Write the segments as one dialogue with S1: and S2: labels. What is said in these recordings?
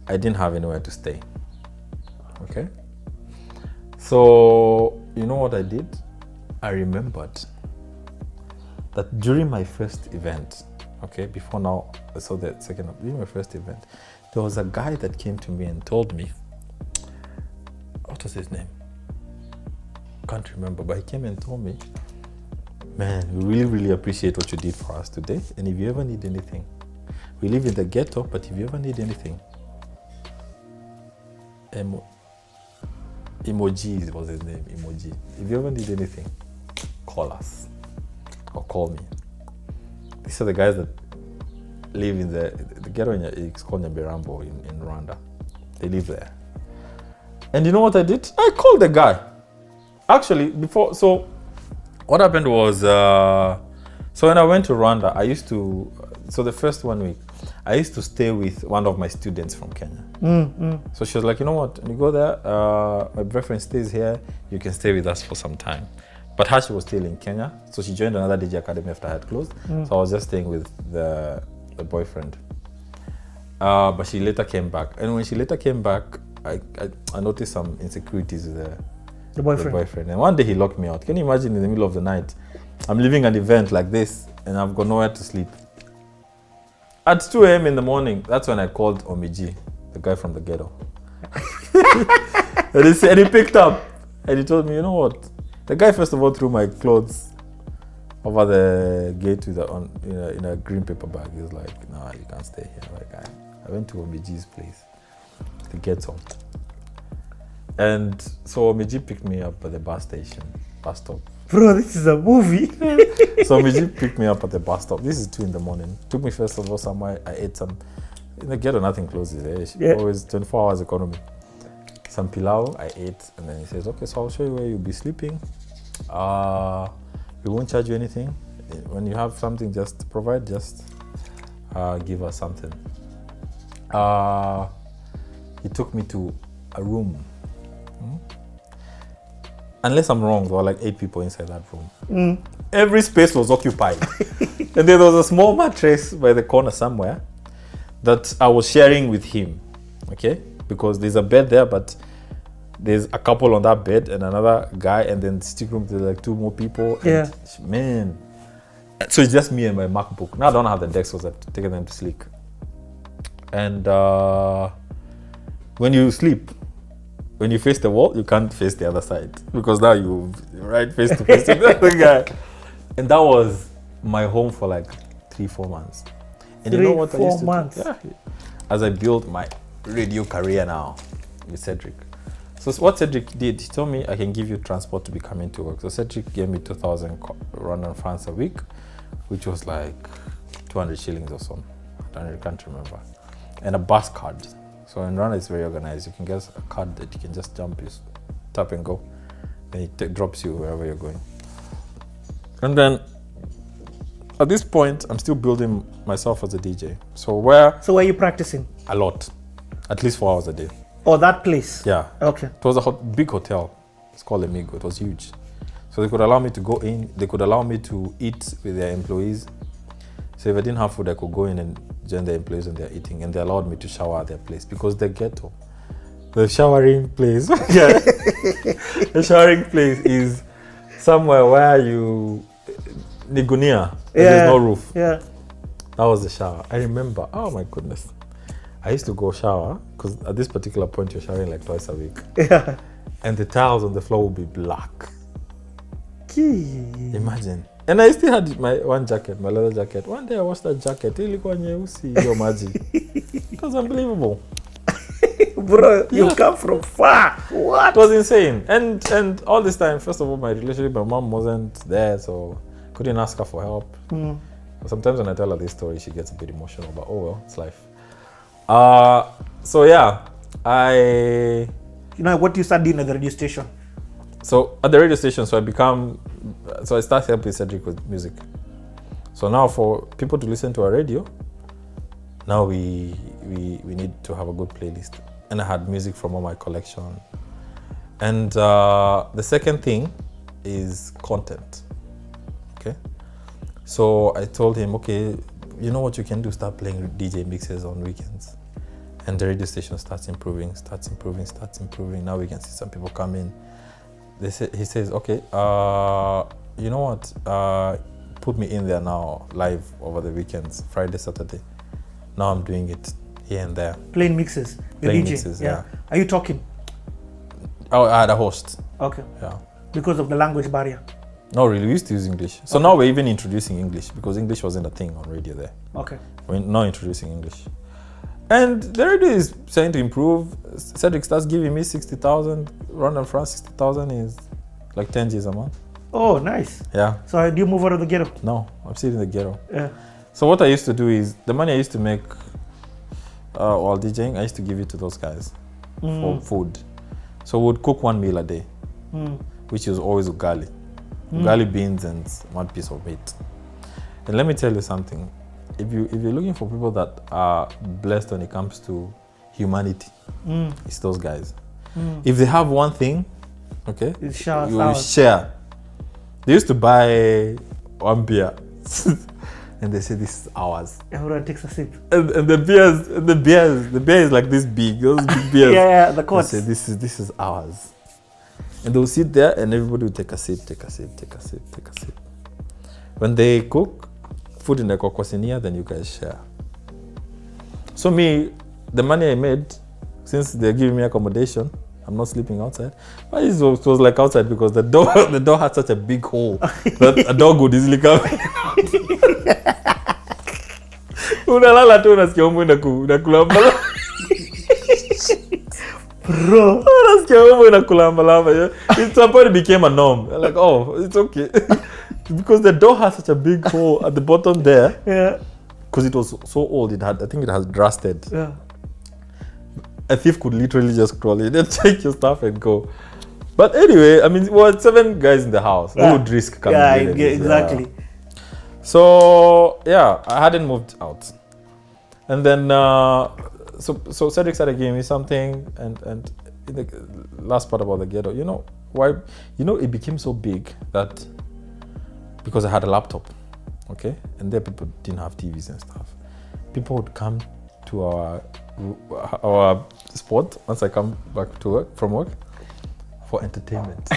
S1: I didn't have anywhere to stay. Okay. So, you know what I did? I remembered that during my first event, okay, before now, so the second, during my first event, there was a guy that came to me and told me, what was his name? Can't remember, but he came and told me, man, we really, really appreciate what you did for us today. And if you ever need anything, we live in the ghetto, but if you ever need anything, Emoji was his name, Emoji. If you ever need anything, call us or call me. These are the guys that live in the ghetto, it's called Nyabirambo in Rwanda. They live there. And you know what I did? I called the guy. Actually, before, so what happened was, so when I went to Rwanda, so the first 1 week, I used to stay with one of my students from Kenya. So she was like, you know what, when you go there, my boyfriend stays here, you can stay with us for some time. But her, she was still in Kenya, so she joined another DJ academy after I had closed. So I was just staying with the boyfriend. But she later came back. And when she later came back, I noticed some insecurities with the boyfriend. And one day he locked me out. Can you imagine in the middle of the night, I'm leaving an event like this and I've got nowhere to sleep. At 2 a.m. in the morning, that's when I called Omiji, the guy from the ghetto. and he picked up and he told me, you know what? The guy first of all threw my clothes over the gate with in a green paper bag. He was like, no, you can't stay here. Like I went to Omiji's place to get some. And so Omiji picked me up at the bus stop.
S2: Bro, this is a movie.
S1: So Omiji picked me up at the bus stop. This is 2 a.m. Took me first of all somewhere. I ate some. In the ghetto, nothing closes. Always 24 hours economy. Some pilau I ate, and then he says, okay, so I'll show you where you'll be sleeping. We won't charge you anything. When you have something, just provide, give us something. He took me to a room. Unless I'm wrong, there were like 8 people inside that room. Every space was occupied. And there was a small mattress by the corner somewhere that I was sharing with him, okay? Because there's a bed there, but there's a couple on that bed and another guy, and then the sitting room, there's like 2 more people.
S2: Yeah.
S1: And, man. So it's just me and my MacBook. Now I don't have the decks because I've taken them to sleep. And when you sleep, when you face the wall, you can't face the other side because now you're right face to face with the other guy. And that was my home for like 3-4 months. And you know what I used to
S2: 3-4 months.
S1: do? Yeah. As I built my radio career now with Cedric. So what Cedric did, he told me I can give you transport to be coming to work. So Cedric gave me 2,000 Rwandan francs a week, which was like 200 shillings or so. I can't remember. And a bus card. So in Rwanda, it's very organized. You can get a card that you can just jump, you tap and go. Then it drops you wherever you're going. And then at this point, I'm still building myself as a DJ. So where
S2: are you practicing?
S1: A lot, at least 4 hours a day.
S2: Oh, that place?
S1: Yeah.
S2: Okay.
S1: It was a big hotel. It's called Amigo. It was huge. So they could allow me to go in. They could allow me to eat with their employees. So if I didn't have food, I could go in and join the employees when they're eating. And they allowed me to shower at their place because the ghetto, the showering place, yeah, the showering place is somewhere where you, Nigunia, there's no roof.
S2: Yeah.
S1: That was the shower. I remember, oh my goodness. I used to go shower because at this particular point, you're showering like twice a week.
S2: Yeah.
S1: And the tiles on the floor would be black.
S2: Key.
S1: Imagine. And I still had my one jacket, my leather jacket. One day I washed that jacket. It was unbelievable.
S2: Bro, you come from far. What?
S1: It was insane. And all this time, first of all, my relationship, my mom wasn't there, so couldn't ask her for help. Sometimes when I tell her this story, she gets a bit emotional, but oh well, it's life. So yeah,
S2: what you started doing at the radio station?
S1: So at the radio station, so I started helping Cedric with music. So now for people to listen to our radio, now we need to have a good playlist. And I had music from all my collection. And the second thing is content, okay? So I told him, okay, you know what you can do? Start playing DJ mixes on weekends. And the radio station starts improving. Now we can see some people come in. He says, okay, you know what? Put me in there now, live over the weekends, Friday, Saturday. Now I'm doing it here and there.
S2: Playing mixes.
S1: Playing
S2: DJ.
S1: mixes, yeah.
S2: Are you talking?
S1: Oh, I had a host.
S2: Okay.
S1: Yeah.
S2: Because of the language barrier.
S1: No, really, we used to use English. So now we're even introducing English because English wasn't a thing on radio there.
S2: Okay.
S1: We're now introducing English. And the radio is starting to improve. Cedric starts giving me 60,000. Rwanda France, 60,000 is like 10 G's a month.
S2: Oh, nice.
S1: Yeah.
S2: So do you move out of the ghetto?
S1: No, I'm still in the ghetto.
S2: Yeah.
S1: So what I used to do is, the money I used to make while DJing, I used to give it to those guys for food. So we would cook 1 meal a day, which is always ugali. Ugali beans and one piece of meat. And let me tell you something. If you're looking for people that are blessed when it comes to humanity, it's those guys. If they have one thing, okay,
S2: It shares
S1: you will
S2: ours.
S1: share. They used to buy one beer and they say this is ours.
S2: Everyone takes a sip.
S1: And the beer is like this big, those big beers.
S2: Yeah, the
S1: They
S2: courts.
S1: say this is ours. And they'll sit there and everybody will take a sip. When they cook food in the kokosinia, then you guys share. So me, the money I made, since they're giving me accommodation, I'm not sleeping outside. But it was like outside because the door had such a big hole that a dog would easily come in. Unalala tu unasikia umbo inakulamba.
S2: Bro.
S1: Unasikia umbo inakulamba. At some point it became a norm. Like, oh, it's okay. Because the door has such a big hole at the bottom there.
S2: Yeah.
S1: Because it was so old, I think it has rusted.
S2: Yeah.
S1: A thief could literally just crawl in and take your stuff and go. But anyway, I mean, we were 7 guys in the house.
S2: Yeah.
S1: Who would risk coming
S2: Yeah,
S1: in?
S2: exactly.
S1: So, yeah, I hadn't moved out. And then, so Cedric started giving me something. And in the last part about the ghetto, you know, why? You know, it became so big that because I had a laptop, okay? And there people didn't have TVs and stuff. People would come to our spot once I come back to work from work for entertainment.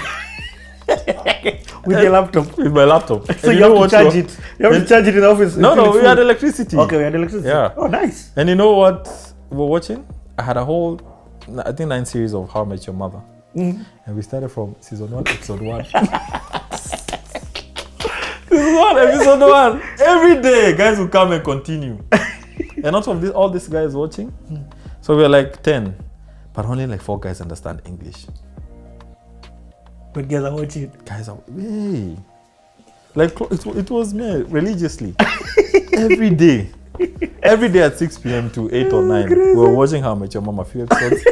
S2: With your laptop.
S1: With my laptop.
S2: So you have to charge it. You have to charge it in the office.
S1: No, we had electricity.
S2: Okay, we had electricity.
S1: Yeah.
S2: Oh, nice.
S1: And you know what we were watching? I had a whole, I think 9 series of How I Met Your Mother. And we started from season 1, episode 1. Episode 1. Every day, guys will come and continue. And out of all these guys watching, so we were like 10, but only like 4 guys understand English.
S2: But guys are watching.
S1: Guys are, hey. Like, it was me, religiously. Every day. Every day at 6 p.m. to 8 or 9, we were watching How I Met Your Mom a few episodes.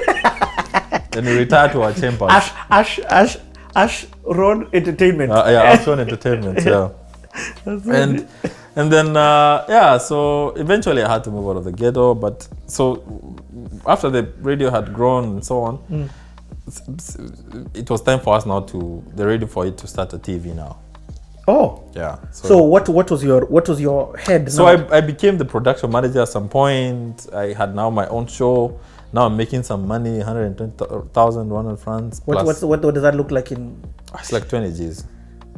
S1: Then we retired to our chambers.
S2: Afshon Entertainment.
S1: Yeah, Afshon Entertainment, yeah. And then, so eventually I had to move out of the ghetto. But so after the radio had grown and so on, it was time for us now the radio for it to start a TV now.
S2: Oh.
S1: Yeah.
S2: So what was your head?
S1: So
S2: now?
S1: I became the production manager at some point. I had now my own show. Now I'm making some money, 120,000 Rwandan francs.
S2: What does that look like in?
S1: It's like 20 G's.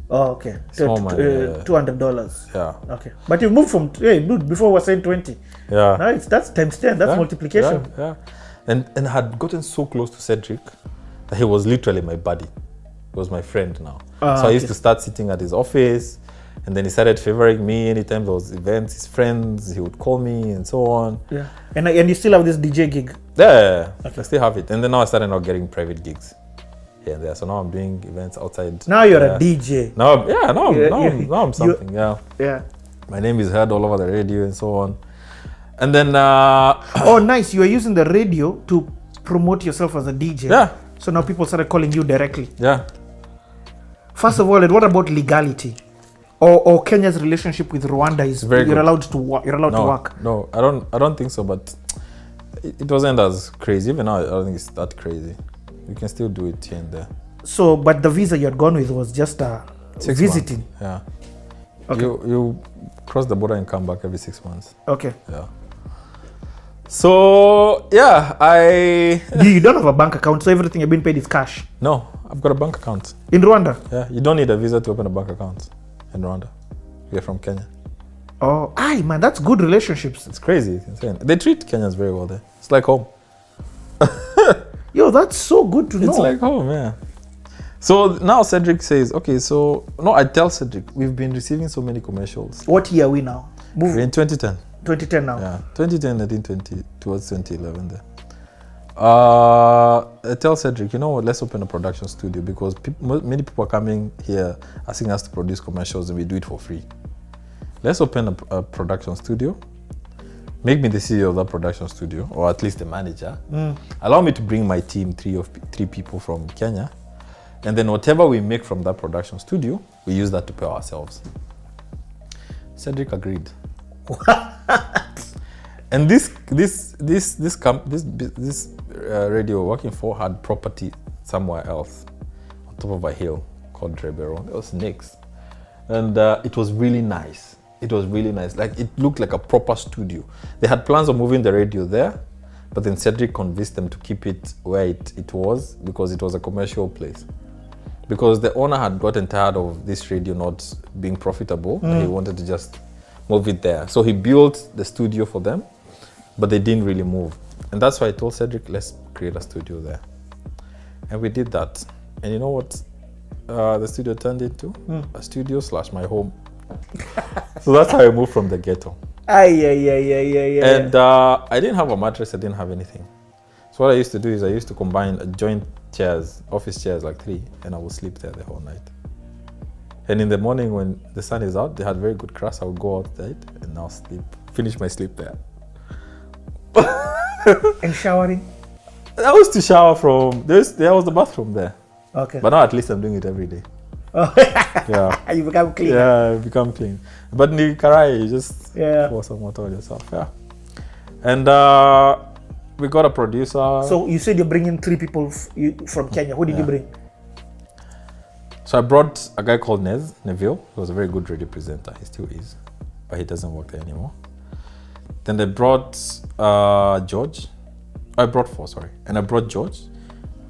S2: Oh, okay.
S1: Small money,
S2: $200.
S1: Yeah.
S2: Okay. But you moved from before we were saying 20.
S1: Yeah.
S2: Nice. That's times 10. That's multiplication.
S1: Yeah. And I had gotten so close to Cedric that he was literally my buddy. He was my friend now. So I used to start sitting at his office, and then he started favoring me. Anytime there was events, his friends, he would call me and so on.
S2: Yeah. And you still have this DJ gig?
S1: Yeah. Okay. I still have it. And then now I started now getting private gigs here and there. So now I'm doing events outside.
S2: Now you're a DJ.
S1: Now I'm something.
S2: Yeah.
S1: My name is heard all over the radio and so on. And then
S2: oh, nice. You are using the radio to promote yourself as a DJ.
S1: Yeah.
S2: So now people started calling you directly.
S1: Yeah.
S2: First of all, and what about legality? Or Kenya's relationship with Rwanda is
S1: very
S2: you're
S1: good.
S2: allowed to work. You're allowed to work.
S1: No, I don't think so. But it wasn't as crazy. Even now, I don't think it's that crazy. You can still do it here and there.
S2: So, but the visa you had gone with was just
S1: 6
S2: visiting.
S1: months. Yeah.
S2: Okay.
S1: You cross the border and come back every 6 months.
S2: Okay.
S1: Yeah. So yeah,
S2: You don't have a bank account, so everything you've been paid is cash.
S1: No, I've got a bank account.
S2: In Rwanda?
S1: Yeah, you don't need a visa to open a bank account in Rwanda. You're from Kenya.
S2: Oh, aye, man, that's good relationships.
S1: It's crazy. It's insane. They treat Kenyans very well there. It's like home.
S2: Yo, that's so good to know.
S1: It's like home, yeah. So now Cedric says, okay, so no, I tell Cedric, we've been receiving so many commercials.
S2: What year are we now?
S1: We're in 2010.
S2: 2010 now.
S1: Yeah, 2010, 1920, towards 2011 there. I tell Cedric, you know what, let's open a production studio because many people are coming here asking us to produce commercials and we do it for free. Let's open a production studio. Make me the CEO of that production studio, or at least the manager. Allow me to bring my team, three people from Kenya. And then whatever we make from that production studio, we use that to pay ourselves. Cedric agreed. And this radio we're working for had property somewhere else on top of a hill called Drebero. It was Nick's. And it was really nice. It was really nice. Like, it looked like a proper studio. They had plans of moving the radio there, but then Cedric convinced them to keep it where it was because it was a commercial place. Because the owner had gotten tired of this radio not being profitable, and he wanted to just move it there. So he built the studio for them, but they didn't really move. And that's why I told Cedric, let's create a studio there. And we did that. And you know what the studio turned into? A studio / my home. So that's how I moved from the ghetto.
S2: Yeah.
S1: And I didn't have a mattress, I didn't have anything. So what I used to do is I used to combine joint chairs, office chairs, like 3, and I would sleep there the whole night. And in the morning when the sun is out, they had very good crust, I would go outside and I'll sleep, finish my sleep there.
S2: And showering?
S1: I used to shower from, there was the bathroom there.
S2: Okay.
S1: But now at least I'm doing it every day.
S2: Oh.
S1: Yeah.
S2: You become clean.
S1: Yeah, I become clean. But in the Karai, you just pour some water on yourself. Yeah. And we got a producer.
S2: So you said you're bringing 3 people from Kenya. Who did you bring?
S1: So I brought a guy called Neville. He was a very good radio presenter. He still is, but he doesn't work there anymore. Then they brought George. I brought 4, sorry. And I brought George,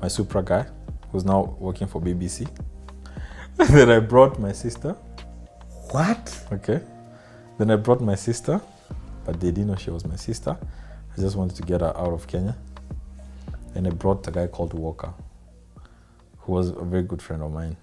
S1: my Supra guy, who's now working for BBC. And then I brought my sister.
S2: What?
S1: Okay. Then I brought my sister, but they didn't know she was my sister. I just wanted to get her out of Kenya. And I brought a guy called Walker, who was a very good friend of mine.